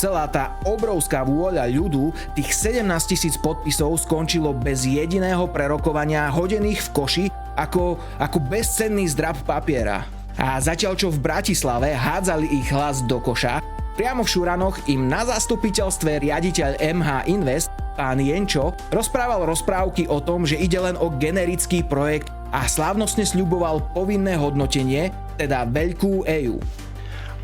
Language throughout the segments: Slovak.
celá tá obrovská vôľa ľudu, tých 17 000 podpisov skončilo bez jediného prerokovania hodených v koši ako bezcenný zdrab papiera. A zatiaľ čo v Bratislave hádzali ich hlas do koša, priamo v Šuranoch im na zastupiteľstve riaditeľ MH Invest, pán Jenčo, rozprával rozprávky o tom, že ide len o generický projekt a slávnostne sľuboval povinné hodnotenie, teda veľkú EU.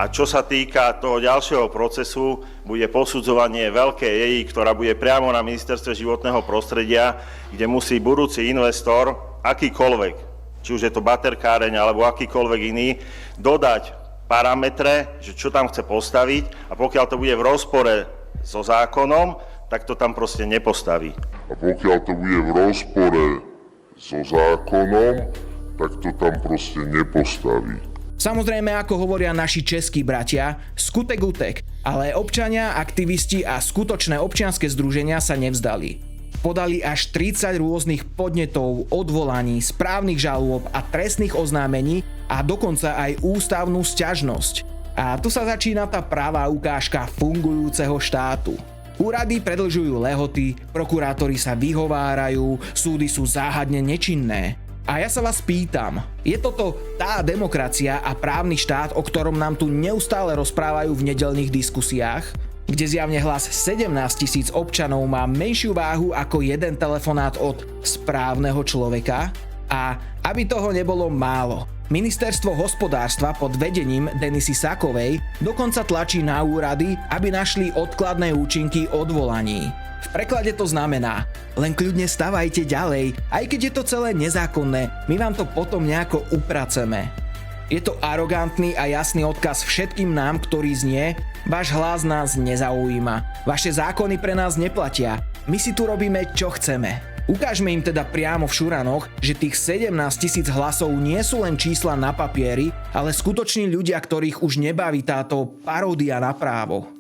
A čo sa týka toho ďalšieho procesu, bude posudzovanie veľkej EI, ktorá bude priamo na ministerstve životného prostredia, kde musí budúci investor, akýkoľvek, či už je to baterkáreň alebo akýkoľvek iný, dodať parametre, že čo tam chce postaviť, a pokiaľ to bude v rozpore so zákonom, tak to tam proste nepostaví. A pokiaľ to bude v rozpore so zákonom, tak to tam proste nepostaví. Samozrejme, ako hovoria naši českí bratia, skutek utek, ale občania, aktivisti a skutočné občianske združenia sa nevzdali. Podali až 30 rôznych podnetov, odvolaní, správnych žalôb a trestných oznámení a dokonca aj ústavnú sťažnosť. A tu sa začína tá pravá ukážka fungujúceho štátu. Úrady predĺžujú lehoty, prokurátori sa vyhovárajú, súdy sú záhadne nečinné. A ja sa vás pýtam, je toto tá demokracia a právny štát, o ktorom nám tu neustále rozprávajú v nedeľných diskusiách? Kde zjavne hlas 17 000 občanov má menšiu váhu ako jeden telefonát od správneho človeka? A aby toho nebolo málo, Ministerstvo hospodárstva pod vedením Denisy Sakovej dokonca tlačí na úrady, aby našli odkladné účinky odvolaní. V preklade to znamená, len kľudne stavajte ďalej, aj keď je to celé nezákonné, my vám to potom nejako upraceme. Je to arogantný a jasný odkaz všetkým nám, ktorý znie, váš hlas nás nezaujíma, vaše zákony pre nás neplatia, my si tu robíme čo chceme. Ukážme im teda priamo v Šuranoch, že tých 17 000 hlasov nie sú len čísla na papieri, ale skutoční ľudia, ktorých už nebaví táto paródia na právo.